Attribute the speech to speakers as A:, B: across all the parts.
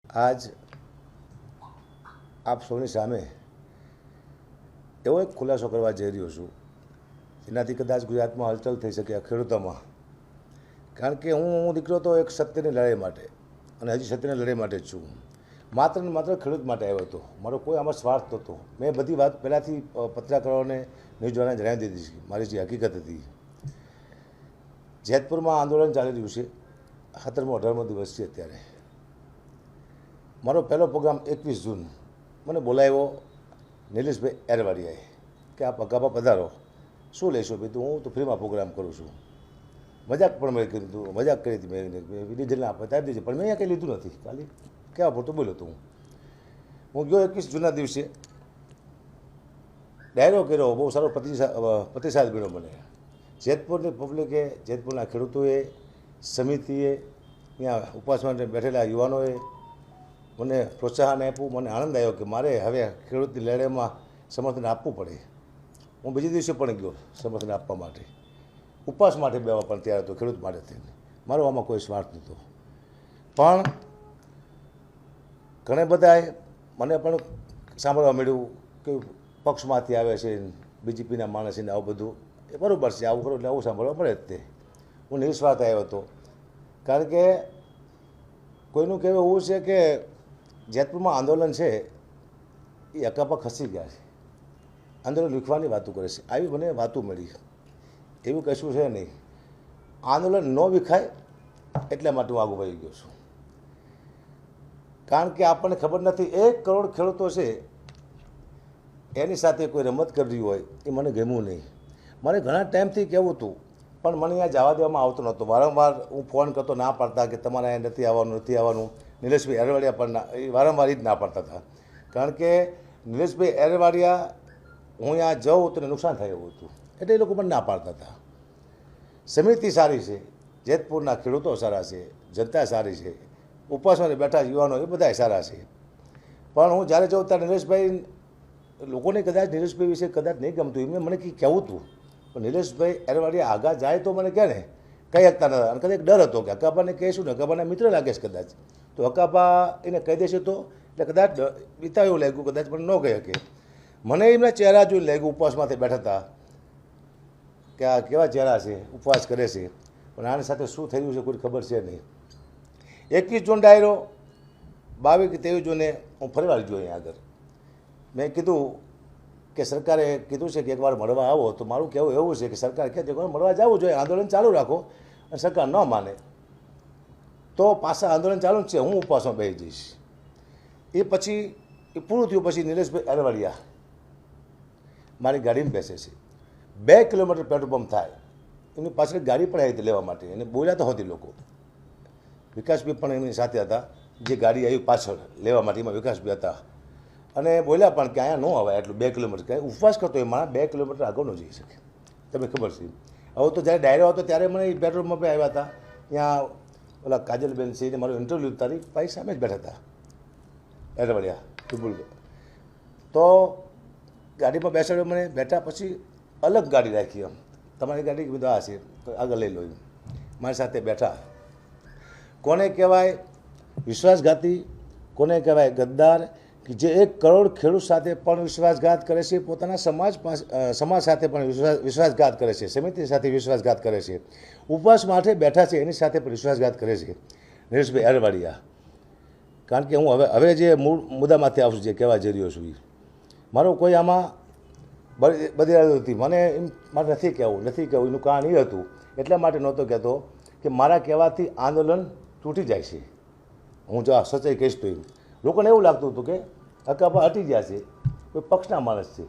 A: આજ આપ સૌની સામે એવો એક ખુલાસો કરવા જઈ રહ્યો છું જેનાથી કદાચ ગુજરાતમાં હલચલ થઈ શકે ખેડૂતોમાં. કારણ કે હું દીકરો તો એક સત્યની લડાઈ માટે અને હજી સત્યની લડાઈ માટે જ છું. માત્ર ને માત્ર ખેડૂત માટે આવ્યો હતો. મારો કોઈ આમાં સ્વાર્થ નહોતો. મેં બધી વાત પહેલાંથી પત્રકારોને ન્યૂઝવાળાને જણાવી દીધી છે. મારી જે હકીકત હતી, જેતપુરમાં આંદોલન ચાલી રહ્યું છે, 17મો-18મો દિવસ છે અત્યારે. મારો પહેલો પ્રોગ્રામ 21 જૂન મને બોલાવ્યો નિલેશભાઈ એરવાડિયાએ કે આપ અગાપા પધારો, શું લેશો ભાઈ? તો હું તો ફ્રીમાં પ્રોગ્રામ કરું છું. મજાક પણ મેં કીધું, મજાક કરી હતી મેં, ડીઝલને આપણે તારી દીધી, પણ મેં અહીંયા કંઈ લીધું નથી. ખાલી કેવા પૂરતું બોલ્યો હતો હું ગયો 21 જૂનના દિવસે. ડાયરો કર્યો, બહુ સારો પ્રતિસાદ મળ્યો મને. જેતપુરની પબ્લિકે, જેતપુરના ખેડૂતોએ, સમિતિએ, ત્યાં ઉપવાસ માટે બેઠેલા યુવાનોએ મને પ્રોત્સાહન આપ્યું. મને આનંદ આવ્યો કે મારે હવે ખેડૂતની લડાઈમાં સમર્થન આપવું પડે. હું બીજે દિવસે પણ ગયો સમર્થન આપવા માટે, ઉપવાસ માટે બેવા પણ તૈયાર હતો ખેડૂત માટે થઈને. મારો આમાં કોઈ સ્વાર્થ નહોતો. પણ ઘણા બધાએ મને પણ સાંભળવા મળ્યું કે પક્ષમાંથી આવે છે, બીજેપીના માણસને આવું બધું. એ બરાબર છે, આવું કરો એટલે આવું સાંભળવા મળે જ તે. હું નિસ્વાર્થ આવ્યો હતો. કારણ કે કોઈનું કહેવું એવું છે કે જેતપુરમાં આંદોલન છે એ અકાપા ખસી ગયા છે, આંદોલન લીખવાની વાતો કરે છે. આવી મને વાતો મળી. એવું કશું છે નહીં. આંદોલન ન વિખાય એટલા માટે હું આગળ વધી ગયો છું. કારણ કે આપણને ખબર નથી 1 કરોડ ખેડૂતો છે, એની સાથે કોઈ રમત કરવી હોય એ મને ગમ્યું નહીં. મને ઘણા ટાઈમથી કહેવું હતું, પણ મને અહીંયા જવા દેવામાં આવતો નહોતો. વારંવાર હું ફોન કરતો, ના પાડતા કે તમારે અહીંયા નથી આવવાનું, નથી આવવાનું. નિલેશભાઈ એરવાડિયા પણ એ વારંવાર જ ના પાડતા હતા. કારણ કે નિલેશભાઈ એરવાડિયા હું અહીંયા જાઉં તો નુકસાન થાય એવું હતું, એટલે એ લોકો પણ ના પાડતા હતા. સમિતિ સારી છે, જેતપુરના ખેડૂતો સારા છે, જનતા સારી છે, ઉપવાસમાં બેઠા યુવાનો એ બધા સારા છે. પણ હું જ્યારે જાઉં ત્યારે નિલેશભાઈ, લોકોને કદાચ નિલેશભાઈ વિશે કદાચ નહીં ગમતું, એમને મને કંઈ કહેવું હતું. પણ નિલેશભાઈ એરવાડિયા આગળ જાય તો મને કહે ને, કહી શકતા નતા. અને કદાચ ડર હતો કે હકાપાને કહીશું ને, હકાપાના મિત્ર લાગે છે કદાચ, તો હકાપા એને કહી દેશે તો, એટલે કદાચ પિતા એવું લાગ્યું, કદાચ મને ન કહી શકે. મને એમના ચહેરા જોઈને લાગ્યું, ઉપવાસમાંથી બેઠા હતા, કે આ કેવા ચહેરા છે, ઉપવાસ કરે છે. પણ આની સાથે શું થઈ રહ્યું છે કોઈ ખબર છે નહીં. 21 જૂન ડાયરો, 22 કે 23 જૂને હું ફરીવાર ગયો અહીંયા આગળ. મેં કીધું કે સરકારે કીધું છે કે એકવાર મળવા આવો. તો મારું કહેવું એવું છે કે સરકાર કહે એકવાર મળવા જવું જોઈએ, આંદોલન ચાલુ રાખો. અને સરકાર ન માને તો પાછા આંદોલન ચાલુ જ છે, હું ઉપવાસમાં બેસી જઈશ. એ પછી એ પૂરું થયું પછી નિલેશભાઈ એરવાડિયા મારી ગાડીમાં બેસે છે. 2 કિલોમીટર પેટ્રોલ પંપ થાય, એની પાછળ ગાડી પણ આવી હતી લેવા માટે. એને બોલ્યા તો હતી લોકો, વિકાસભાઈ પણ એમની સાથે હતા, જે ગાડી આવી પાછળ લેવા માટે, એમાં વિકાસભાઈ હતા. અને બોલ્યા પણ કે અહીંયા ન અવાય એટલું 2 કિલોમીટર. કાંઈ ઉપવાસ કરતો એ માણસ 2 કિલોમીટર આગળ ન જઈ શકે, તમને ખબર છે. હવે તો જ્યારે ડાયરો હતો ત્યારે મને પેટ્રોલ પંપે આવ્યા હતા. ત્યાં ઓલા કાજલબેન છે એને મારું ઇન્ટરવ્યૂ તારી ભાઈ સામે જ બેઠા હતા એરવાડિયા ટુબુલ. તો ગાડીમાં બેસાડ્યો મને. બેઠા પછી અલગ ગાડી રાખી, એમ તમારી ગાડી બધા આ છે આગળ લઈ લો, એમ મારી સાથે બેઠા. કોને કહેવાય વિશ્વાસઘાતી, કોને કહેવાય ગદ્દાર, કે જે 1 કરોડ ખેડૂત સાથે પણ વિશ્વાસઘાત કરે છે, પોતાના સમાજ સાથે પણ વિશ્વાસઘાત કરે છે, સમિતિ સાથે વિશ્વાસઘાત કરે છે, ઉપવાસ માટે બેઠા છે એની સાથે પણ વિશ્વાસઘાત કરે છે નિલેશભાઈ એરવાડિયા. કારણ કે હું હવે જે મૂળ મુદ્દામાંથી આવશું, જે કહેવા જઈ રહ્યો છું, એ મારો કોઈ આમાં બધી હતી. મને એમ મારે નથી કહેવું એનું કારણ એ હતું, એટલા માટે નહોતો કહેતો કે મારા કહેવાથી આંદોલન તૂટી જાય છે. હું જો સચ્ચાઈ કહીશ તો એમ લોકોને એવું લાગતું હતું કે હકાપા હટી ગયા છે, કોઈ પક્ષના માણસ છે.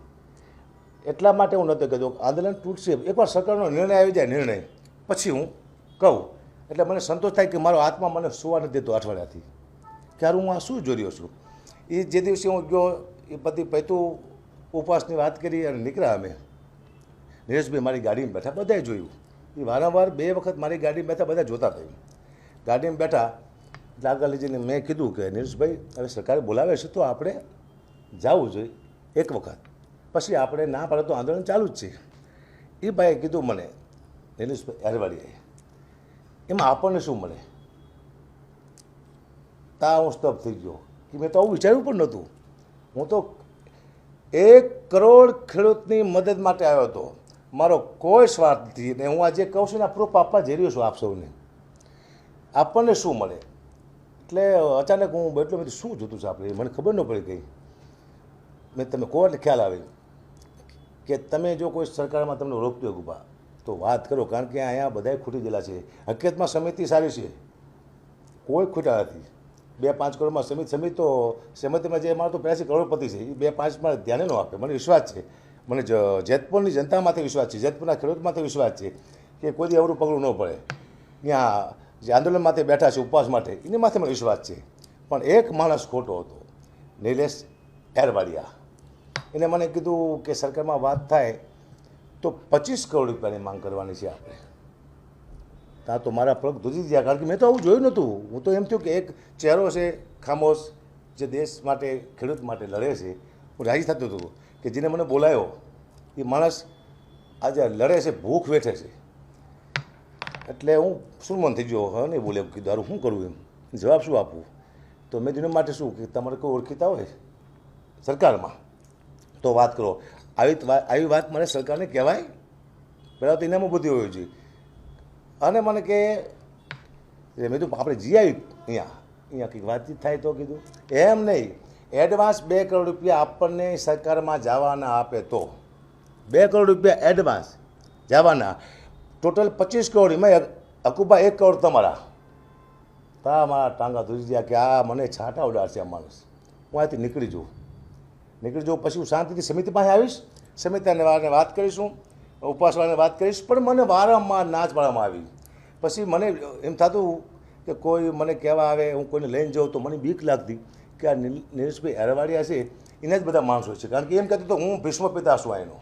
A: એટલા માટે હું નહોતો કહેતો આંદોલન તૂટશે. એકવાર સરકારનો નિર્ણય આવી જાય, નિર્ણય પછી હું કહું, એટલે મને સંતોષ થાય કે મારો આત્મા મને સુવા નથી દેતો અઠવાડિયાથી. ક્યારે હું આ શું જોઈ રહ્યો છું. એ જે દિવસે હું ગયો, એ પતિ પૈતું ઉપવાસની વાત કરી અને નીકળ્યા અમે. નિલેશભાઈ મારી ગાડીમાં બેઠા, બધાએ જોયું. એ વારંવાર 2 વખત મારી ગાડીમાં બેઠા, બધા જોતા હતા. ગાડીમાં બેઠા એટલે આગળ લઈ જઈને મેં કીધું કે નિલેશભાઈ હવે સરકારે બોલાવે છે તો આપણે જવું જોઈએ 1 વખત, પછી આપણે ના પાડે તો આંદોલન ચાલુ જ છે. એ ભાઈએ કીધું મને, નિલેશભાઈ એરવાડિયાએ, એમાં આપણને શું મળે? તા હું સ્તબ્ધ થઈ ગયો કે મેં તો આવું વિચાર્યું પણ નહોતું. હું તો 1 કરોડ ખેડૂતની મદદ માટે આવ્યો હતો. મારો કોઈ સ્વાર્થ નથી. ને હું આજે કહું છું ને આ પ્રૂફ આપવા જઈ રહ્યો છું આપ સૌને. આપણને શું મળે? એટલે અચાનક હું બેઠલો મેં શું જોતું છે આપણે, મને ખબર ન પડી ગઈ. મેં તમે કહો એટલે ખ્યાલ આવે કે તમે જો કોઈ સરકારમાં તમને રોકતો ઊભા તો વાત કરો, કારણ કે અહીંયા બધાય ખૂટી ગયેલા છે. હકીકતમાં સમિતિ સારી છે, કોઈ ખૂટા નથી. 2-5 કરોડમાં સમિતિ તો સમિતિમાં જે મારો તો 82 કરોડપતિ છે એ 2-5માં ધ્યાને ન આપે. મને વિશ્વાસ છે, મને જેતપુરની જનતામાંથી વિશ્વાસ છે, જેતપુરના ખેડૂતમાંથી વિશ્વાસ છે કે કોઈ દી અવરું પગલું ન પડે. ત્યાં જે આંદોલન માટે બેઠા છે ઉપવાસ માટે એની માથે મને વિશ્વાસ છે. પણ એક માણસ ખોટો હતો, નિલેશ એરવાડિયા. એને મને કીધું કે સરકારમાં વાત થાય તો 25 કરોડ રૂપિયાની માંગ કરવાની છે આપણે. ત્યાં તો મારા પગ ધ્રુજી ગયા, કારણ કે મેં તો આવું જોયું નહોતું. હું તો એમ થયું કે એક ચહેરો છે ખામોશ જે દેશ માટે ખેડૂત માટે લડે છે. હું રાજી થતો હતો કે જેને મને બોલાયો એ માણસ આજે લડે છે, ભૂખ વેઠે છે. એટલે હું સુરમન થઈ ગયો, હા નહીં બોલે. કીધું હારું શું કરવું, એમ જવાબ શું આપવું. તો મેં જેને માટે શું કે તમારે કોઈ ઓળખીતા હોય સરકારમાં તો વાત કરો. આવી વાત મને સરકારને કહેવાય? પહેલાં તો એનામાં બધી હોવી જોઈએ. અને મને કે મેં તો આપણે જી આવી અહીંયા કંઈક વાતચીત થાય તો કીધું એમ નહીં, એડવાન્સ 2 કરોડ રૂપિયા આપણને સરકારમાં જવાના આપે તો 2 કરોડ રૂપિયા એડવાન્સ જવાના, ટોટલ 25 કરોડ, એમાં અકુબા 1 કરોડ તમારા. તા મારા ટાંગા ધોઈ ગયા કે આ મને છાંટા ઉડાડશે આ માણસ. હું અહીંથી નીકળી જાઉં. પછી હું શાંતિથી સમિતિ પાસે આવીશ, સમિતિને વાત કરીશું, ઉપવાસવાળાને વાત કરીશ. પણ મને વારંવાર નાચ પાડવામાં આવી. પછી મને એમ થતું કે કોઈ મને કહેવા આવે, હું કોઈને લઈને જાઉં તો મને બીક લાગતી કે આ નિલેશભાઈ એરવાડિયા છે એના જ બધા માણસો છે. કારણ કે એમ કહેતું તો હું ભીષ્મ પિતા છું એનો,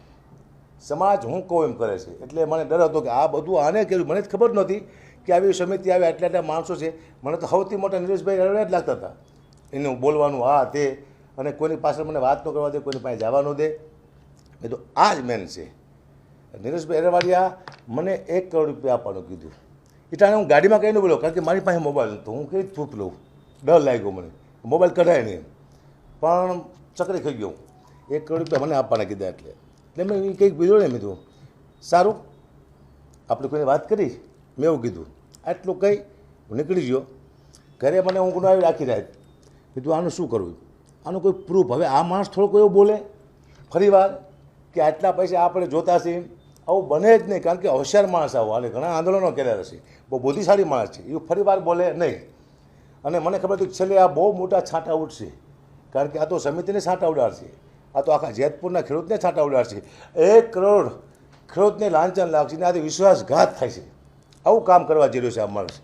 A: સમાજ હું કહું એમ કરે છે. એટલે મને ડર હતો કે આ બધું આને કર્યું. મને જ ખબર નહોતી કે આવી સમિતિ આવે, આટલા માણસો છે. મને તો સૌથી મોટા નિલેશભાઈ એરવાડિયા જ લાગતા હતા. એનું બોલવાનું આ તે, અને કોઈની પાસે મને વાત ન કરવા દે, કોઈની પાસે જવા ન દે. એ તો આ જ મેન છે. નિલેશભાઈ એરવાડિયા મને 1 કરોડ રૂપિયા આપવાનું કીધું. એટલે હું ગાડીમાં કહીને બોલ્યો, કારણ કે મારી પાસે મોબાઈલ નહોતો. હું કઈ પ્રૂફ લઉં, ડર લાગ્યો મને. મોબાઈલ કઢાય નહીં, પણ ચકરી ખાઈ ગયો. 1 કરોડ રૂપિયા મને આપવાના કીધા. એટલે મેં એ કંઈક બીજું ને કીધું સારું આપણે કોઈને વાત કરી, મેં એવું કીધું. આટલું કહી હું નીકળી ગયો ઘરે. મને ઊંઘ આવી રાખી રાત. કીધું આનું શું કરવું, આનું કોઈ પ્રૂફ. હવે આ માણસ થોડોક એવો બોલે ફરી વાર કે આટલા પૈસા આપણે જોતા છીએ, આવું બને જ નહીં. કારણ કે હોશિયાર માણસ આવો, અને ઘણા આંદોલનો કર્યા હશે, બહુ બુદ્ધિશાળી માણસ છે, એ ફરી વાર બોલે નહીં. અને મને ખબર હતી છેલ્લે આ બહુ મોટા છાંટા ઉઠશે, કારણ કે આ તો સમિતિને છાંટા ઉડાડશે, આ તો આખા જેતપુરના ખેડૂતને છાંટા ઉડાડશે. 1 કરોડ ખેડૂતને લાંછન લાગશે ને આથી વિશ્વાસઘાત થાય છે. આવું કામ કરવા જઈ રહ્યો છે આ માણસ.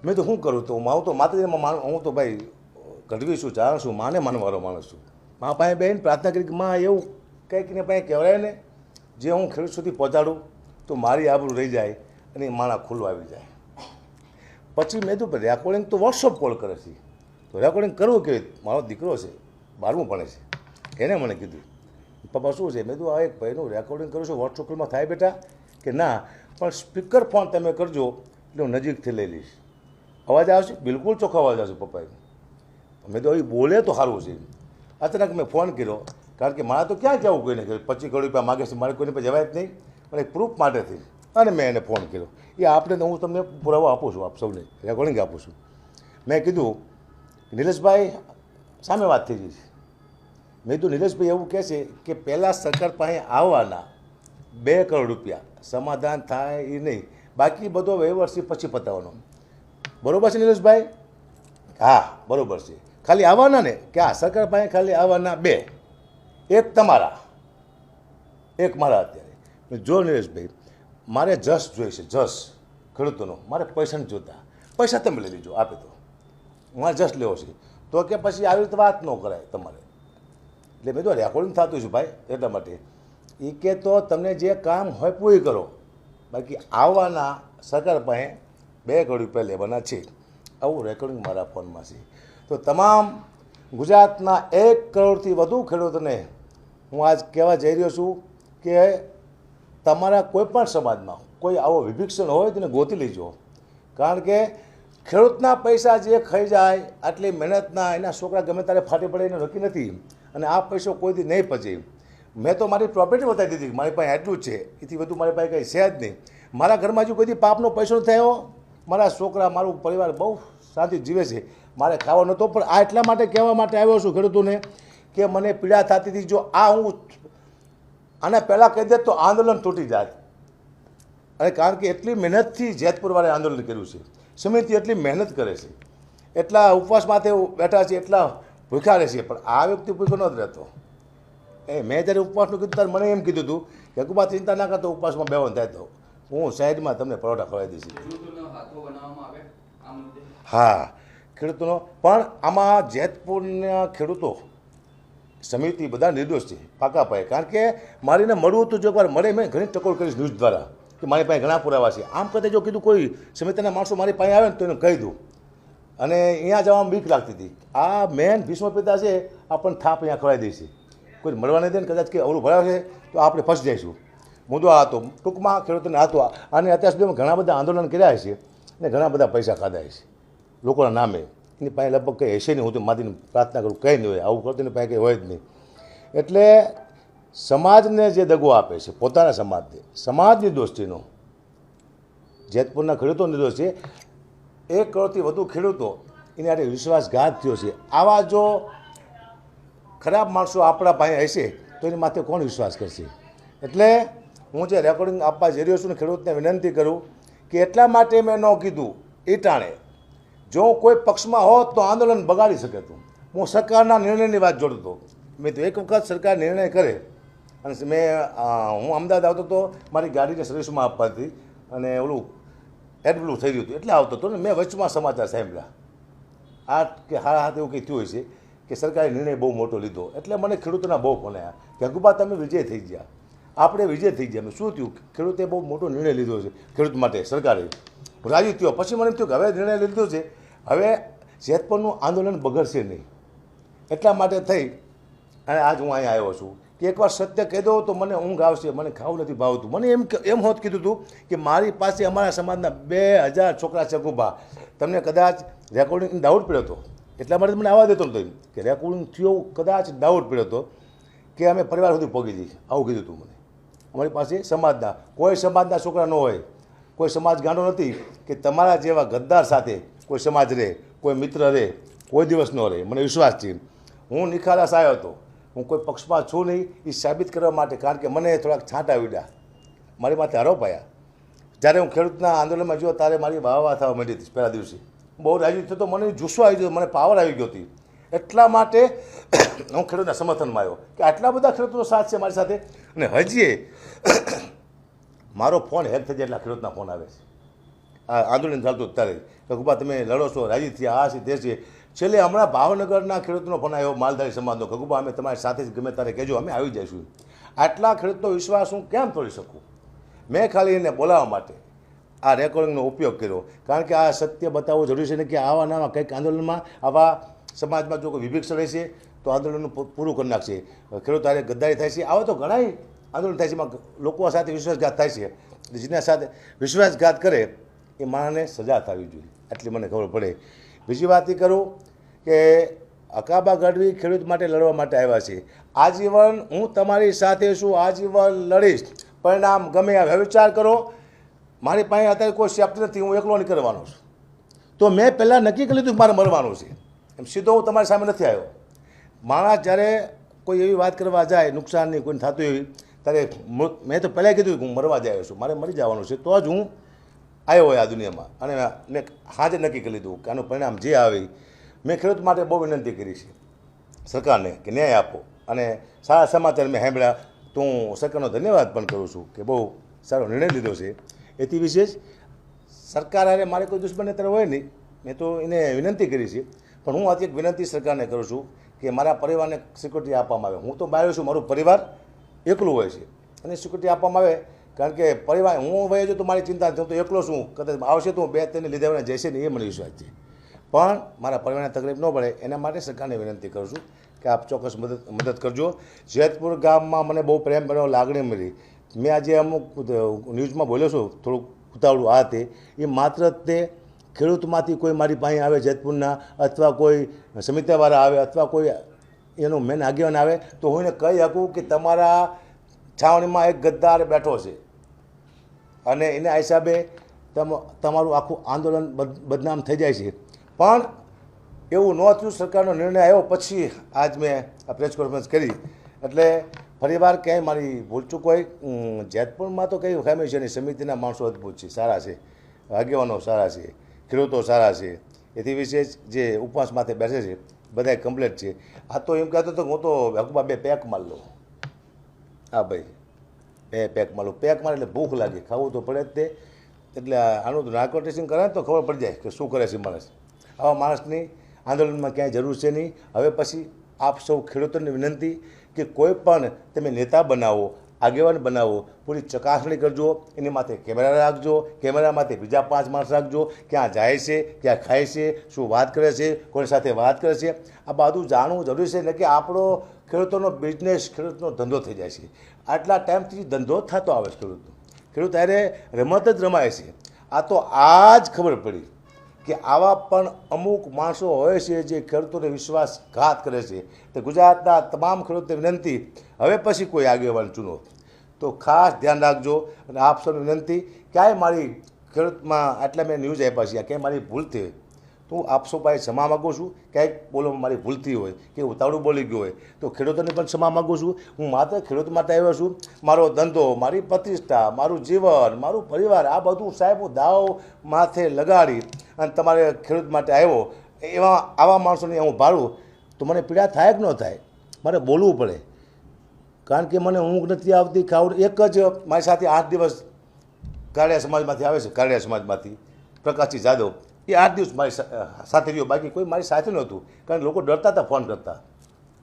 A: મેં તો શું કરું, તો હું તો માતાજીમાં માનું, હું તો ભાઈ ગઢવી છું, જાણ છું, માને માનવાળો માણસ છું. મા પાસે બેન પ્રાર્થના કરી કે માં એવું કંઈક ને પાસે કહેવાય ને જે હું ખેડૂત સુધી પહોંચાડું તો મારી આબરૂ રહી જાય અને માણા ખુલ્લું આવી જાય. પછી મેં તો રેકોર્ડિંગ તો વોટ્સઅપ કોલ કરે છે, તો રેકોર્ડિંગ કરવું કેવી? મારો દીકરો છે, 12મું ભણે છે, એને મને કીધું પપ્પા શું છે? મેં તો આ એક ભાઈનું રેકોર્ડિંગ કરું છું, વોટ્સઅપ કોલમાં થાય બેટા? કે ના, પણ સ્પીકર ફોન તમે કરજો એટલે હું નજીકથી લઈ લઈશ. અવાજ આવશે? બિલકુલ ચોખ્ખો અવાજ આવશે પપ્પાએ. મેં તો એ બોલે તો સારું છે. અચાનક મેં ફોન કર્યો, કારણ કે મારે તો ક્યાં જવું કોઈને, 25 કરોડ રૂપિયા માગે છે, મારે કોઈને પર જવાય જ નહીં, પણ એક પ્રૂફ માટેથી. અને મેં એને ફોન કર્યો. એ આપણે તો હું તમને પુરાવો આપું છું, આપ સૌને રેકોર્ડિંગ આપું છું. મેં કીધું નિલેશભાઈ સામે વાત થઈ ગઈ છે. મેં કીધું નિલેશભાઈ એવું કહે છે કે પહેલાં સરકાર પાસે આવવાના 2 કરોડ રૂપિયા સમાધાન થાય એ નહીં, બાકી બધો વહીવટ છે પછી પતાવવાનો. બરાબર છે નિલેશભાઈ? હા બરાબર છે. ખાલી આવવાના ને કે હા, સરકાર પાસે ખાલી આવવાના 2, એક તમારા, એક મારા. અત્યારે જો નિલેશભાઈ મારે જસ જોઈશે, જસ ખેડૂતોનો. મારે પૈસા નથી જોતા, પૈસા તમે લઈ લેજો, આપે તો મારે જસ લેવો છે. તો કે પછી આવી રીતે વાત ન કરાય તમારે. એટલે મેં તો રેકોર્ડિંગ થતું છે ભાઈ, એટલા માટે એ કે તો તમને જે કામ હોય પૂરી કરો, બાકી આવવાના સરકાર પાસે 2 કરોડ રૂપિયા લેવાના છે. આવું રેકોર્ડિંગ મારા ફોનમાં છે. તો તમામ ગુજરાતના 1 કરોડથી વધુ ખેડૂતોને હું આજ કહેવા જઈ રહ્યો છું કે તમારા કોઈ પણ સમાજમાં કોઈ આવો વિભીક્ષણ હોય તેને ગોતી લેજો. કારણ કે ખેડૂતના પૈસા જે ખાઈ જાય આટલી મહેનતના એના છોકરા ગમે ત્યારે ફાટી પડે એને નક્કી નથી, અને આ પૈસો કોઈથી નહીં પચે. મેં તો મારી પ્રોપર્ટી બતાવી દીધી, મારી પાસે આટલું જ છે, એથી વધુ મારી પાસે કંઈ છે જ નહીં. મારા ઘરમાં હજુ કોઈથી પાપનો પૈસો નથી થયો. મારા છોકરા મારું પરિવાર બહુ શાંતિ જીવે છે. મારે ખાવા નહોતો, પણ આ એટલા માટે કહેવા માટે આવ્યો છું ખેડૂતોને કે મને પીડા થતી હતી. જો આ હું આને પહેલાં કહી દે તો આંદોલન તૂટી જાય. અને કારણ કે એટલી મહેનતથી જેતપુરવાળાએ આંદોલન કર્યું છે, સમિતિ એટલી મહેનત કરે છે, એટલા ઉપવાસ માથે બેઠા છે, એટલા ભૂખ્યા રહે છે, પણ આ વ્યક્તિ ભૂખ્યો નહોતો રહેતો. મેં જ્યારે ઉપવાસનું કીધું ત્યારે મને એમ કીધું હતું કે હકુબા ચિંતા ના કરતો, ઉપવાસમાં બેવાનું થાય તો હું સાઈડમાં તમને પરોઠા ખવડાવી દઈશ. હા, ખેડૂતોનો પણ આમાં જેતપુરના ખેડૂતો સમિતિ બધા નિર્દોષ છે પાકા પાયે. કારણ કે મારીને મળવું હતું, જો એકવાર મળે મેં ઘણી ટકોર કરીશ ન્યૂઝ દ્વારા કે મારી પાસે ઘણા પુરાવા છે. આમ કરતાં જો કીધું કોઈ સમિતિના માણસો મારી પાસે આવે ને તો એને કહી દઉં, અને અહીંયા જવામાં બીક લાગતી હતી. આ મેન ભીષ્મ પિતા છે, આપણને થાપ અહીંયા ખવડાવી દઈશે. કોઈ મળવા નહીં દે ને કદાચ કે અવરું ભરાવે છે તો આપણે ફસી જઈશું. મુદ્દો આ હતો ટૂંકમાં ખેડૂતોને હતો. અને અત્યાર સુધી ઘણા બધા આંદોલન કર્યા છે અને ઘણા બધા પૈસા ખાધા છે લોકોના નામે. એની પાસે લગભગ કંઈ હશે નહીં. હું તો માથીને પ્રાર્થના કરું કંઈ નહીં હોય, આવું કરતું એની પાસે કંઈ હોય જ નહીં. એટલે સમાજને જે દગો આપે છે, પોતાના સમાજને, સમાજની દોસ્તીનો જેતપુરના ખેડૂતો નિર્દોષ છે. 1 કરોડથી વધુ ખેડૂતો એની આટલે વિશ્વાસઘાત થયો છે. આવા જો ખરાબ માણસો આપણા પાસે હશે તો એની માથે કોણ વિશ્વાસ કરશે? એટલે હું જે રેકોર્ડિંગ આપવા જઈ રહ્યો છું ને ખેડૂતને વિનંતી કરું કે એટલા માટે મેં ન કીધું એ ટાણે જો કોઈ પક્ષમાં હોત તો આંદોલન બગાડી શકે હતું. હું સરકારના નિર્ણયની વાત જોડતો. મેં તો એક વખત સરકાર નિર્ણય કરે અને હું અમદાવાદ આવતો હતો, મારી ગાડીને સર્વિસમાં આપવા હતી અને ઓલું એડબ્લું થઈ ગયું હતું એટલે આવતો હતો ને મેં વચમાં સમાચાર સાંભળ્યા આ કે હાથ એવું કંઈ થયું છે કે સરકારે નિર્ણય બહુ મોટો લીધો. એટલે મને ખેડૂતોના બહુ ફોન આવ્યા કે હકુબા તમે વિજય થઈ ગયા, આપણે વિજય થઈ ગયા. શું થયું? ખેડૂતે બહુ મોટો નિર્ણય લીધો છે ખેડૂત માટે, સરકારે રાજી થયો. પછી મને એમ થયું કે હવે નિર્ણય લીધો છે, હવે જેતપુરનું આંદોલન બગડશે નહીં. એટલા માટે થઈ અને આજ હું અહીંયા આવ્યો છું કે એકવાર સત્ય કહી દો તો મને ઊંઘ આવશે. મને ખાવું નથી ભાવતું. મને એમ હોત કીધું હતું કે મારી પાસે અમારા સમાજના 2000 છોકરા છે હકુબા, તમને કદાચ રેકોર્ડિંગ ડાઉટ પડ્યો હતો એટલા માટે મને આવવા દેતો નતો કે રેકોર્ડિંગ થયો, કદાચ ડાઉટ પડ્યો હતો કે અમે પરિવાર સુધી પહોંચી જઈએ. આવું કીધું હતું મને. અમારી પાસે સમાજના કોઈ સમાજના છોકરા ન હોય, કોઈ સમાજ ગાંડો નથી કે તમારા જેવા ગદ્દાર સાથે કોઈ સમાજ રહે, કોઈ મિત્ર રહે, કોઈ દિવસ ન રહે. મને વિશ્વાસ છે. હું નિખાલસ આવ્યો હતો, હું કોઈ પક્ષમાં છું નહીં એ સાબિત કરવા માટે. કારણ કે મને થોડાક છાંટા વીડ્યા, મારી માથે આરોપ આવ્યા. જ્યારે હું ખેડૂતના આંદોલનમાં ગયો ત્યારે મારી વાહ થવા માંડી હતી. પહેલા દિવસે બહુ રાજી થતો, મને જુસ્સો આવી ગયો, મને પાવર આવી ગયો હતી. એટલા માટે હું ખેડૂતના સમર્થનમાં આવ્યો કે આટલા બધા ખેડૂતોનો સાથ છે મારી સાથે. અને હજી મારો ફોન હેક થઈ જાય એટલા ખેડૂતના ફોન આવે છે. આ આંદોલન ચાલતું ત્યારે કે હકુબા તમે લડો છો, રાજી થયા, આ છે તે છે. છેલ્લે હમણાં ભાવનગરના ખેડૂતનો ફોન આવ્યો, માલધારી સમાજનો, હકુબા અમે તમારી સાથે જ ગમે ત્યારે કહેજો, અમે આવી જઈશું. આટલા ખેડૂતનો વિશ્વાસ હું કેમ તોડી શકું? મેં ખાલી એને બોલાવવા માટે આ રેકોર્ડિંગનો ઉપયોગ કર્યો. કારણ કે આ સત્ય બતાવવું જરૂરી છે ને કે આવા નાના કંઈક આંદોલનમાં આવા સમાજમાં જો કોઈ વિભેક્ષ રહેશે તો આંદોલનનું પૂરું કરી નાખશે. ખેડૂત હારે ગદ્દારી થાય છે. આવા તો ઘણા આંદોલન થાય છે, એમાં લોકો સાથે વિશ્વાસઘાત થાય છે. જેના સાથે વિશ્વાસઘાત કરે એ માણસને સજા થવી જોઈએ, એટલી મને ખબર પડે. બીજી વાત એ કરું કે હકાબા ગઢવી ખેડૂત માટે લડવા માટે આવ્યા છે. આજીવન હું તમારી સાથે છું, આજીવન લડીશ. પરિણામ ગમે આવે. વિચાર કરો, મારી પાસે અત્યારે કોઈ સેફ્ટી નથી, હું એકલો નીકળવાનો છું. તો મેં પહેલાં નક્કી કરી લીધું મારે મરવાનું છે. એમ સીધો હું તમારી સામે નથી આવ્યો. માણસ જ્યારે કોઈ એવી વાત કરવા જાય નુકસાનની કોઈને થતું એવી, ત્યારે મેં તો પહેલાં કીધું કે હું મરવા જ આવ્યો છું, મારે મરી જવાનું છે. તો જ હું આવ્યો હોય આ દુનિયામાં. અને મેં હાજર નક્કી કરી લીધું કે આનું પરિણામ જે આવે. મેં ખેડૂત માટે બહુ વિનંતી કરી છે સરકારને કે ન્યાય આપો. અને સારા સમાચાર મેં સાંભળ્યા તો હું સરકારનો ધન્યવાદ પણ કરું છું કે બહુ સારો નિર્ણય લીધો છે. એથી વિશેષ સરકાર હારે મારે કોઈ દુશ્મન અત્યારે હોય નહીં. મેં તો એને વિનંતી કરી છે. પણ હું આજે એક વિનંતી સરકારને કરું છું કે મારા પરિવારને સિક્યુરિટી આપવામાં આવે. હું તો બહાર છું, મારું પરિવાર એકલું હોય છે અને સિક્યુરિટી આપવામાં આવે. કારણ કે પરિવાર હું વહી જાઉં તો મારી ચિંતા નથી, હું તો એકલો છું. કદાચ આવશે તો હું 2-3 લીધા જશે ને એ મને વિશ્વાસ છે. પણ મારા પરિવારને તકલીફ ન પડે એના માટે સરકારને વિનંતી કરું છું કે આપ ચોક્કસ મદદ કરજો. જેતપુર ગામમાં મને બહુ પ્રેમ બન્યો, લાગણી મળી. મેં આજે અમુક ન્યૂઝમાં બોલ્યો છું થોડુંક ઉતાવળું આ તે, એ માત્ર તે ખેડૂતમાંથી કોઈ મારી પાસે આવે જેતપુરના, અથવા કોઈ સમિતિવાળા આવે, અથવા કોઈ એનો મેન આગેવાન આવે, તો હું એને કહી શકું કે તમારા છાવણીમાં એક ગદ્દાર બેઠો છે અને એના હિસાબે તમારું આખું આંદોલન બદનામ થઈ જાય છે. પણ એવું ન થયું. સરકારનો નિર્ણય આવ્યો પછી આજ મેં આ પ્રેસ કોન્ફરન્સ કરી. એટલે ફરીવાર ક્યાંય મારી ભૂલચૂક હોય, જેતપુરમાં તો કંઈ ખામી છે નહીં. સમિતિના માણસો અદભુત છે, સારા છે, આગેવાનો સારા છે, ખેડૂતો સારા છે. એથી વિશેષ જે ઉપવાસ માથે બેસે છે બધા કમ્પ્લેટ છે. આ તો એમ કહેતો હતો હું તો હકુબા 2 પેક માર લઉં. હા ભાઈ, 2 પેક માર લઉં. પેક મારે એટલે ભૂખ લાગે, ખાવું તો પડે જ તે. એટલે આનું નાર્કો ટેસ્ટિંગ કરે તો ખબર પડી જાય કે શું કરે છે માણસ. આવા માણસની આંદોલનમાં ક્યાંય જરૂર છે નહીં. હવે પછી આપ સૌ ખેડૂતોને વિનંતી કે કોઈ પણ તમે નેતા બનાવો, આગેવાન બનાવો, પૂરી ચકાસણી કરજો. એની માથે કેમેરા રાખજો, કેમેરા માથે બીજા 5 માણસ રાખજો. ક્યાં જાય છે, ક્યાં ખાય છે, શું વાત કરે છે, કોની સાથે વાત કરે છે, આ બધું જાણવું જરૂરી છે. ને કે આપણો ખેડૂતોનો બિઝનેસ, ખેડૂતનો ધંધો થઈ જાય છે. આટલા ટાઈમથી ધંધો થતો આવે છે ખેડૂતનો. ખેડૂત અરે રમત જ રમાય છે. આ તો આજ ખબર પડી કે આવા પણ અમુક માણસો હોય છે જે ખેડૂતોને વિશ્વાસઘાત કરે છે. તો ગુજરાતના તમામ ખેડૂતોને વિનંતી, હવે પછી કોઈ આગેવાન ચૂનો તો ખાસ ધ્યાન રાખજો. અને આપ સૌને વિનંતી, ક્યાંય મારી ખેડૂતમાં આટલા મેં ન્યૂઝ આપ્યા છે, ક્યાંય મારી ભૂલ થઈ તો હું આપ સૌ પાસે ક્ષમા માગું છું. ક્યાંક બોલવામાં મારી ભૂલ થઈ હોય કે ઉતાવળું બોલી ગયું હોય તો ખેડૂતોને પણ ક્ષમા માગું છું. હું માત્ર ખેડૂત માટે આવ્યો છું. મારો ધંધો, મારી પ્રતિષ્ઠા, મારું જીવન, મારું પરિવાર, આ બધું સાહેબ હું દાવ માથે લગાડી અને તમારે ખેડૂત માટે આવ્યો. આવા માણસોને હું ભાડું તો મને પીડા થાય કે ન થાય? મારે બોલવું પડે. કારણ કે મને ઊંઘ નથી આવતી. ખાવડ એક જ મારી સાથે 8 દિવસ કાળિયા સમાજમાંથી આવે છે, કાળિયા સમાજમાંથી પ્રકાશજી જાદવ, એ 8 દિવસ મારી સાથે રહ્યો. બાકી કોઈ મારી સાથે નહોતું. કારણ કે લોકો ડરતા હતા ફોન કરતા.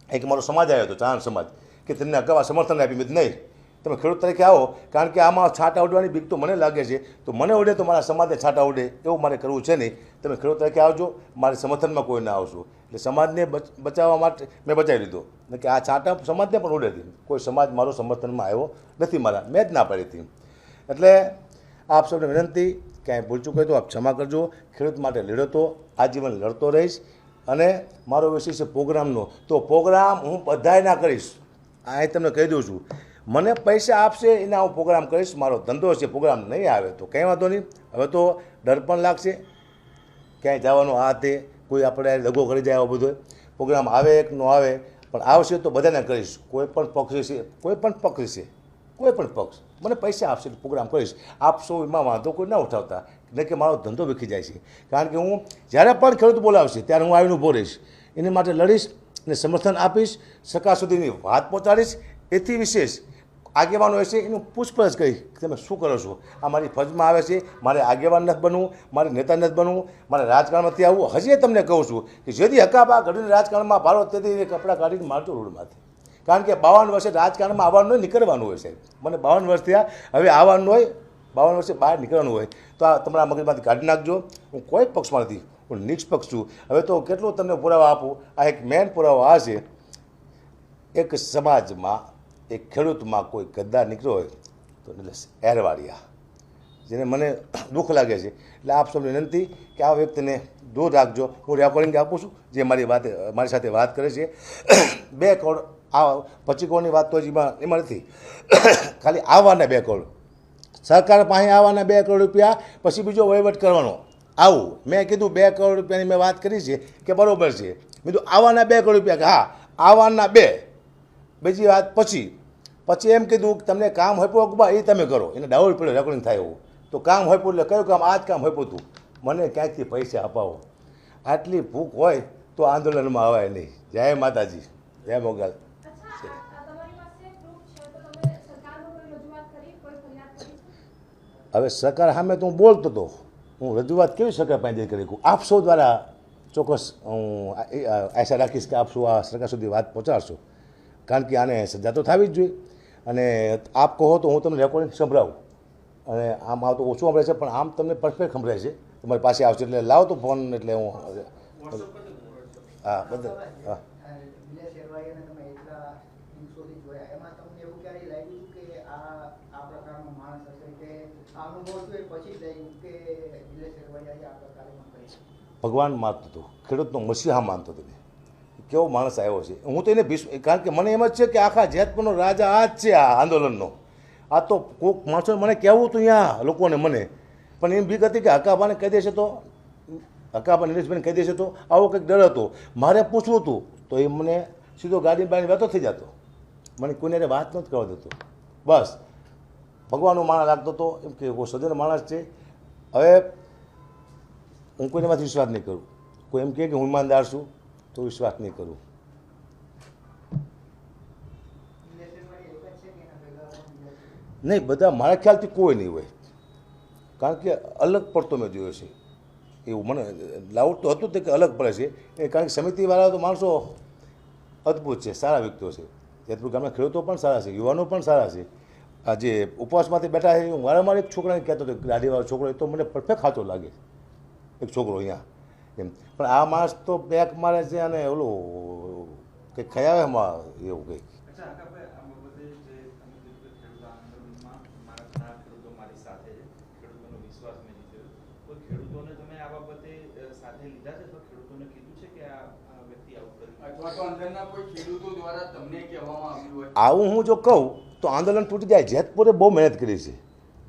A: એક મારો સમાજ આવ્યો હતો, ચારણ સમાજ, કે તમને અગાઉ સમર્થન આપી. મેં નહીં, તમે ખેડૂત તરીકે આવો. કારણ કે આમાં છાંટા ઉડવાની બીક તો મને લાગે છે. તો મને ઉડે તો મારા સમાજને છાંટા ઉડે એવું મારે કરવું છે નહીં. તમે ખેડૂત તરીકે આવજો, મારે સમર્થનમાં કોઈ ના આવશો. એટલે સમાજને બચાવવા માટે મેં બચાવી લીધો. કે આ છાંટા સમાજને પણ ઉડે હતી. કોઈ સમાજ મારો સમર્થનમાં આવ્યો નથી મારા, મેં જ ના પાડી હતી. એટલે આપ સૌને વિનંતી, ક્યાંય ભૂલચૂક હોય તો આપ ક્ષમા કરજો. ખેડૂત માટે લડતો આજીવન લડતો રહીશ. અને મારો વિષય છે પ્રોગ્રામનો, તો પ્રોગ્રામ હું બધાય ના કરીશ. આ તમને કહી દઉં છું. મને પૈસા આપશે એના હું પ્રોગ્રામ કરીશ. મારો ધંધો છે, પ્રોગ્રામ નહીં આવે તો કંઈ વાંધો નહીં. હવે તો ડર પણ લાગશે ક્યાંય જવાનો. આ તે કોઈ આપણે દગો કરી જાય, આવો બધો પ્રોગ્રામ આવે કે ન આવે, પણ આવશે તો બધાને કરીશ. કોઈ પણ પક્ષ છે, કોઈ પણ પક્ષ છે, કોઈ પણ પક્ષ મને પૈસા આપશે તો પ્રોગ્રામ કરીશ. આપ સૌ એમાં વાંધો કોઈ ના ઉઠાવતા, એટલે કે મારો ધંધો વિખી જાય છે. કારણ કે હું જ્યારે પણ ખેડૂત બોલાવશે ત્યારે હું આવીને ઊભો રહીશ, એની માટે લડીશ અને સમર્થન આપીશ, સરકાર સુધીની વાત પહોંચાડીશ. એથી વિશેષ આગેવાનો હશે એનું પૂછપરછ કરી તમે શું કરો છો. આ મારી ફરજમાં આવે છે. મારે આગેવાન નથી બનવું, મારે નેતા નથી બનવું, મારે રાજકારણમાંથી આવવું. હજી તમને કહું છું કે જેથી હકાબા ઘડીને રાજકારણમાં ભારો તેથી કપડાં કાઢીને મારતો રોડમાંથી. કારણ કે 52 વર્ષે રાજકારણમાં આવવાનું હોય, નીકળવાનું હોય સાહેબ. મને 52 વર્ષ થયા, હવે આવવાનું હોય, 52 વર્ષે બહાર નીકળવાનું હોય. તો આ તમારા મગજમાંથી કાઢી નાખજો. હું કોઈ પક્ષમાં નથી, હું નિષ્પક્ષ છું. હવે તો કેટલું તમને પુરાવા આપું. આ એક મેન પુરાવો આ છે, એક સમાજમાં, એક ખેડૂતમાં કોઈ ગદ્દાર નીકળ્યો હોય તો એરવાડિયા, જેને મને દુઃખ લાગે છે. એટલે આપ સૌને વિનંતી કે આ વ્યક્તિને દૂર રાખજો. હું રેકોર્ડિંગ આપું છું જે મારી સાથે વાત કરે છે. 2 કરોડ આ 25 કરોડની વાત તો એમાં નથી. ખાલી આવવાના 2 કરોડ, સરકાર પાસે આવવાના 2 કરોડ રૂપિયા, પછી બીજો વહીવટ કરવાનો. આવું મેં કીધું 2 કરોડ રૂપિયાની મેં વાત કરી છે કે બરાબર છે. મેં કીધું આવવાના 2 કરોડ રૂપિયા, કે હા આવવાના 2. બીજી વાત પછી એમ કીધું કે તમને કામ હોપ્યું એ તમે કરો. એને ડાઉટ પડ્યો રેકોર્ડિંગ થાય એવું. તો કામ હોપ્યું એટલે કયું કામ? આ જ કામ હોપ્યું હતું. મને ક્યાંકથી પૈસા અપાવો. આટલી ભૂખ હોય તો આંદોલનમાં અવાય નહીં. જય માતાજી, જય મોગલ. હવે સરકાર સામે તો હું બોલતો હતો, હું રજૂઆત કેવી સરકાર પાસે કરી શકું? આપ સૌ દ્વારા ચોક્કસ હું આશા રાખીશ કે આપ સૌ આ સરકાર સુધી વાત પહોંચાડશો. કારણ કે આને સજા તો થવી જ જોઈએ. અને આપ કહો તો હું તમને રેકોર્ડિંગ સંભળાવું. અને આમ તો ઓછું સંભળાય છે, પણ આમ તમને પરફેક્ટ સંભળાય છે. તમારી પાસે આવશે એટલે લાવો તો ફોન. એટલે હું હા બધા હા ભગવાન માનતો હતો, ખેડૂતનો મસીહા માનતો હતો. કેવો માણસ આવ્યો છે. હું તો એને કારણ કે મને એમ જ છે કે આખા જેતપુરનો રાજા આ જ છે આ આંદોલનનો. આ તો કોઈક માણસો મને કહેવું હતું અહીંયા લોકોને મને, પણ એમ બીક હતી કે હકાભાને કહી દેશે તો, હકાભા નિલેશભાઈને કહી દેશે તો આવો કંઈક ડર હતો. મારે પૂછવું હતું તો એ મને સીધો ગાડી બાઈને વેતો થઈ જતો, મને કોઈને વાત નથી કરવા દેતો. બસ ભગવાનનો માણસ લાગતો હતો, એમ કે કોઈ સજ્જન માણસ છે. હવે હું કોઈનામાંથી વિશ્વાસ નહીં કરું. કોઈ એમ કહે કે હું ઈમાનદાર છું તો વિશ્વાસ નહીં કરું. નહીં, બધા મારા ખ્યાલથી કોઈ નહીં હોય, કારણ કે અલગ પડતો મેં જોયો છે. એવું મને લાઉડ તો હતું જ કે અલગ પડે છે એ, કારણ કે સમિતિવાળા તો માણસો અદ્ભુત છે, સારા વ્યક્તિઓ છે. જેતપુર ગામના ખેડૂતો પણ સારા છે, યુવાનો પણ સારા છે. આ જે ઉપવાસમાંથી બેઠા છે, હું વારંવાર એક છોકરાને કહેતો હતો, ગાડીવાળો છોકરો, એ તો મને પરફેક્ટ સાચો લાગે એક છોકરો અહીંયા એમ. પણ આ માણસ તો બેક મારે છે અને ઓલું કંઈક ખયાવે એમાં એવું કંઈક. આવું હું જો કહું તો આંદોલન તૂટી જાય. જેતપુરે બહુ મહેનત કરી છે,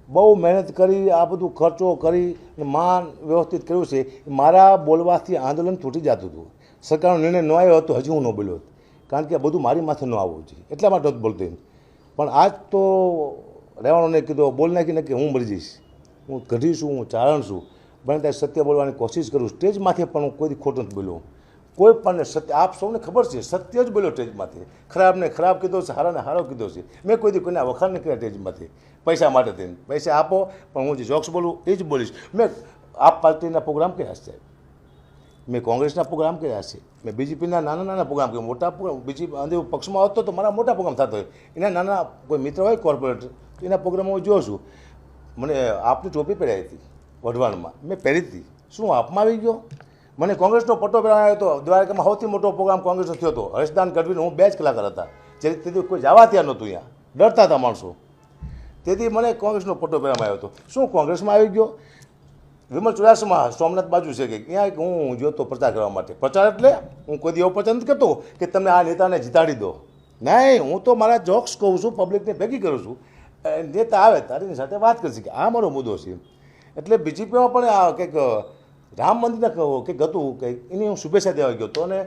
A: બહુ મહેનત કરી, આ બધું ખર્ચો કરી, માન વ્યવસ્થિત કર્યું છે. મારા બોલવાથી આંદોલન તૂટી જતું હતું. સરકારનો નિર્ણય ન આવ્યો હતો હજી હું ન બોલ્યો, કારણ કે બધું મારી માથે ન આવવું જોઈએ એટલા માટે જ બોલતો. પણ આજ તો રહેવાનો નહીં કીધું, બોલ નાખીને કે હું મરી જઈશ, હું ગઢી છું, હું ચારણ છું, બને ત્યારે સત્ય બોલવાની કોશિશ કરું. સ્ટેજમાંથી પણ હું કોઈ ખોટું નથી બોલ્યો, કોઈ પણ સત્ય. આપ સૌને ખબર છે સત્ય જ બોલ્યો સ્ટેજમાંથી. ખરાબને ખરાબ કીધો છે, સારાને સારો કીધો છે. મેં કોઈ દી કોઈને વખાણ નહીં કર્યા સ્ટેજમાંથી પૈસા માટે થઈને. પૈસા આપો પણ હું જે જોક્સ બોલું એ જ બોલીશ. મેં આપ પાર્ટીના પ્રોગ્રામ કર્યા છે, મેં કોંગ્રેસના પ્રોગ્રામ કર્યા છે, મેં બીજેપીના નાના નાના પ્રોગ્રામ કર્યા. મોટા પ્રોગ્રામ બીજી અંદર પક્ષમાં આવતો તો મારા મોટા પ્રોગ્રામ થતો હોય, એના નાના કોઈ મિત્ર હોય કોર્પોરેટર તો એના પ્રોગ્રામો હું જોઉં છું. મને આપની ટોપી પહેરાવી હતી વઢવાણમાં, મેં પહેરી હતી. શું આપમાં આવી ગયો? મને કોંગ્રેસનો પટ્ટો પહેરાવ્યો હતો. દ્વારકામાં સૌથી મોટો પ્રોગ્રામ કોંગ્રેસનો થયો હતો, હર્ષદાન ગઢવીનો. હું 2 જ કલાકાર હતા, જે તેથી કોઈ જવા ત્યાં નહોતું, અહીંયા ડરતા હતા માણસો. તેથી મને કોંગ્રેસનો પટ્ટો પહેરાવ્યો હતો. શું કોંગ્રેસમાં આવી ગયો? વિમલ ચુડાસમા સોમનાથ બાજુ છે કે ત્યાં હું જોતો પ્રચાર કરવા માટે. પ્રચાર એટલે હું કોઈ દી એવો પ્રચાર નથી કરતો કે તમે આ નેતાને જીતાડી દો. નહીં, હું તો મારા જોક્સ કહું છું, પબ્લિકને ભેગી કરું છું. નેતા આવે તારીની સાથે વાત કરશે કે આ મારો મુદ્દો છે. એટલે બીજેપીમાં પણ આ કંઈક રામ મંદિરના કંઈક હતું, કંઈક એની હું શુભેચ્છા દેવા ગયો હતો અને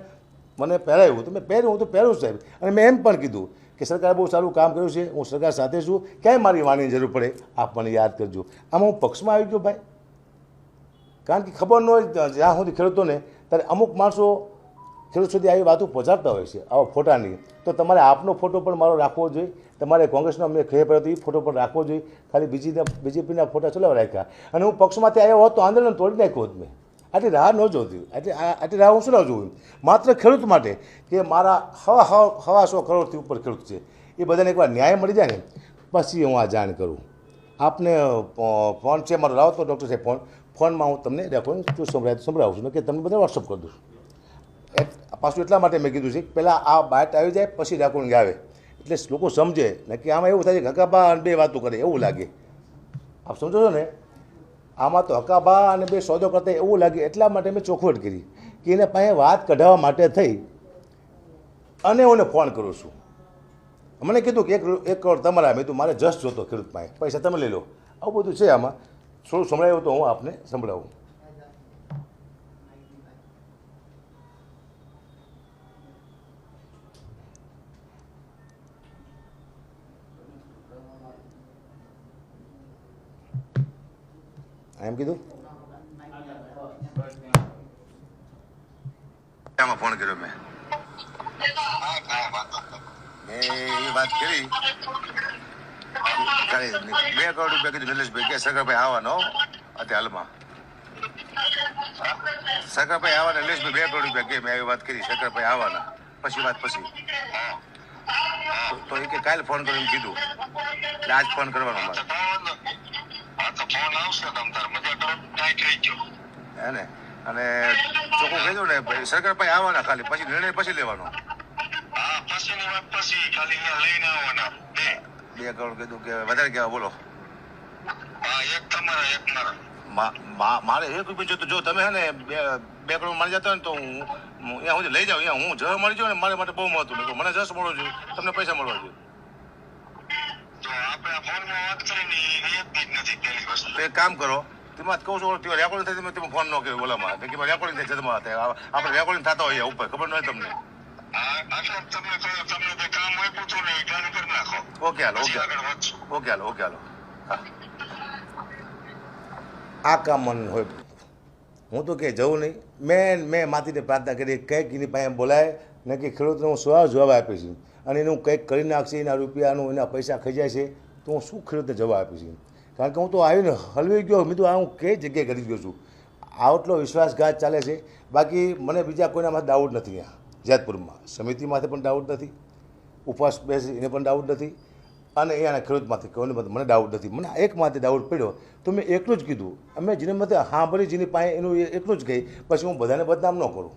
A: મને પહેરાવ્યું તો મેં પહેર્યું. હું તો પહેરું સાહેબ. અને મેં એમ પણ કીધું કે સરકારે બહુ સારું કામ કર્યું છે, હું સરકાર સાથે છું, ક્યાંય મારી વાણીની જરૂર પડે આપ મને યાદ કરજો. આમાં હું પક્ષમાં આવી ગયો ભાઈ, કારણ કે ખબર ન હોય જ્યાં સુધી ખેડૂતોને, ત્યારે અમુક માણસો ખેડૂત સુધી આવી વાતો પહોંચાડતા હોય છે આવા ફોટાની. તો તમારે આપનો ફોટો પણ મારો રાખવો જોઈએ, તમારે કોંગ્રેસનો અમને ખેર પડ્યો એ ફોટો પણ રાખવો જોઈએ. ખાલી બીજેપીના ફોટા ચલાવવા રાખ્યા. અને હું પક્ષમાંથી આવ્યો હોત તો આંદોલન તોડી નાખ્યું હોત મેં. આટલી રાહ ન જોતી, આટલી રાહ હું શું રાહ જોઉં? માત્ર ખેડૂત માટે કે મારા 100 કરોડથી ઉપર ખેડૂત છે, એ બધાને એકવાર ન્યાય મળી જાય ને પછી હું આ જાણ કરું. આપને ફોન છે મારો, લાવો તો ડૉક્ટર સાહેબ ફોનમાં હું તમને રેકોર્ડિંગ સંભળાવું છું કે તમને બધા વોટ્સઅપ કરી દઉં. પાછું એટલા માટે મેં કીધું છે કે પહેલાં આ બાઇટ આવી જાય પછી રેકોર્ડિંગ આવે, એટલે લોકો સમજે ને કે આમાં એવું થાય કે હકાભા અને 2 વાતો કરે એવું લાગે. આપ સમજો છો ને, આમાં તો હકાભા અને 2 સોદો કરતા એવું લાગે. એટલા માટે મેં ચોખવટ કરી કે એને પાસે વાત કઢાવવા માટે થઈ અને હું ફોન કરું છું. મને કીધું કે 1 કરોડ તમારા. મેં તું મારે જસ્ટ જોતો ખેડૂત પાસે, પૈસા તમે લઈ લો. આવું બધું છે આમાં. થોડું સંભળાયું તો હું આપને સંભળાવું. એમ કીધું આમાં ફોન કર્યો મેં એ વાત કરી. 2 કરોડ રૂપિયા કીધું નિલેશભાઈ કે સગરભાઈ આવવાનો અત્યારે હાલમાં. સગરભાઈ આવવાના નિલેશભાઈ 2 કરોડ રૂપિયા કે મેં આવી વાત કરી. સગરભાઈ આવવાના પછી વાત પછી તો એ કે કાલે ફોન કરીને કીધું એટલે આજ ફોન કરવાનો મારે. હે ને? અને ચોખ્ખું કહી દઉં ને સરકારભાઈ આવવાના, ખાલી પછી નિર્ણય પછી લેવાનો. 2 કરોડ કીધું કે વધારે કેવા બોલો.
B: એક તમારા એક મારા.
A: મારે 1 રૂપિયો જોતું. જો તમે હે ને 2 કરોડ મળી જતા હોય ને તો હું અહીંયા સુધી લઈ જાઉં. અહીંયા હું જળ મળી જાઉં ને મારા માટે બહુ મહત્વ. મને જશ મળવો જોઈએ, તમને પૈસા મળવા જોઈએ.
B: તો આપણે ફોનમાં વાત કરીને એક બી નથી પહેલી વસ્તુ.
A: એક કામ કરો, તેમાં કહું છું તમે રેકોર્ડિંગ થાય તમે ફોન ન કર્યો બોલામાં કે રેકોર્ડિંગ થાય જન્મ આપણે રેકોર્ડિંગ થતા હોઈએ ઉપર ખબર ન હોય તમને.
B: આટલા તમને જે કામ આપ્યું હતું ને એ ડન કરી નાખો.
A: ઓકે હાલો.
B: આગળ વધશું.
A: ઓકે હાલો. આ કામ મન હોય હું તો કે જવું નહીં. મેં માતીને પ્રાર્થના કરી કંઈક એની પાસે બોલાય ને કે ખેડૂતને હું જવાબ આપીશ અને એનું કંઈક કરી નાખશે, એના રૂપિયાનું એના પૈસા ખાઈ જાય છે તો હું શું ખેડૂતને જવાબ આપીશ. કારણ કે હું તો આવીને હલવી ગયો. મેં તો હું કઈ જગ્યાએ કરી ગયો છું. આટલો વિશ્વાસઘાત ચાલે છે. બાકી મને બીજા કોઈના માથે ડાઉટ નથી. અહીંયા જેતપુરમાં સમિતિ માથે પણ ડાઉટ નથી, ઉપવાસ બેસી એને પણ ડાઉટ નથી, અને અહીંયાના ખેડૂતમાંથી કોઈને મને ડાઉટ નથી. મને એક માથે ડાઉટ પડ્યો તો મેં એકલું જ કીધું. અમે જેને મતે સાંભળી જેની પાસે એનું એટલું જ કહી, પછી હું બધાને બદનામ ન કરું.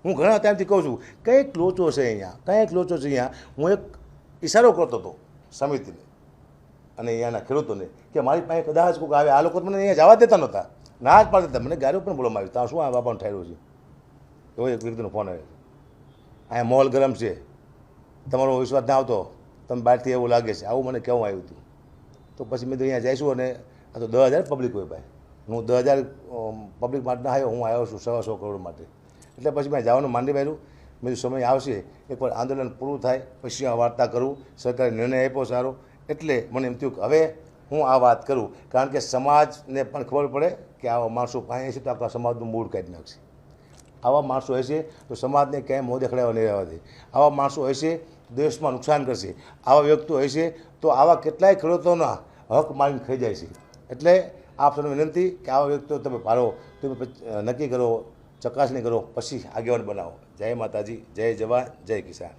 A: હું ઘણા ટાઈમથી કહું છું કંઈક લોચો છે અહીંયા. હું એક ઈશારો કરતો હતો સમિતિને અને અહીંયાના ખેડૂતોને કે મારી પાસે કદાચ કોઈક આવે. આ લોકો મને અહીંયા જવા દેતા નહોતા, ના જ પાડતા. મને ગાડીઓ પણ બોલવામાં આવ્યું ત્યાં શું આ બાપાનું ઠાર્યું છે. એવો એક વ્યક્તિનો ફોન આવ્યો. અહીંયા માહોલ ગરમ છે, તમારો વિશ્વાસ ના આવતો, તમે બહારથી એવું લાગે છે, આવું મને કહેવું આવ્યું હતું. તો પછી મેં તો અહીંયા જઈશું અને આ તો 10,000 પબ્લિક હોય ભાઈ. હું 10,000 પબ્લિક માટે ના આવ્યો, હું આવ્યો છું 125 કરોડ માટે. એટલે પછી મેં જવાનું માંડી પાડ્યું. મેં સમય આવશે, એકવાર આંદોલન પૂરું થાય પછી આ વાર્તા કરું. સરકારે નિર્ણય આપ્યો સારો, એટલે મને એમ થયું કે હવે હું આ વાત કરું. કારણ કે સમાજને પણ ખબર પડે કે આવા માણસો પાસે છે તો આખા સમાજનું મૂળ કાઢી નાખશે. આવા માણસો હશે તો સમાજને ક્યાંય મોં દેખાડવા નહીં રહેવા દે. આવા માણસો હશે દેશમાં નુકસાન કરશે. આવા વ્યક્તિઓ હશે તો આવા કેટલાય ખેડૂતોના હક મારીને ખાઈ જાય છે. એટલે આપ સૌને વિનંતી કે આવા વ્યક્તિઓ તમે પાડો, તમે નક્કી કરો, ચકાસણી કરો, પછી આગેવાન બનાવો. જય માતાજી, જય જવાન, જય કિસાન.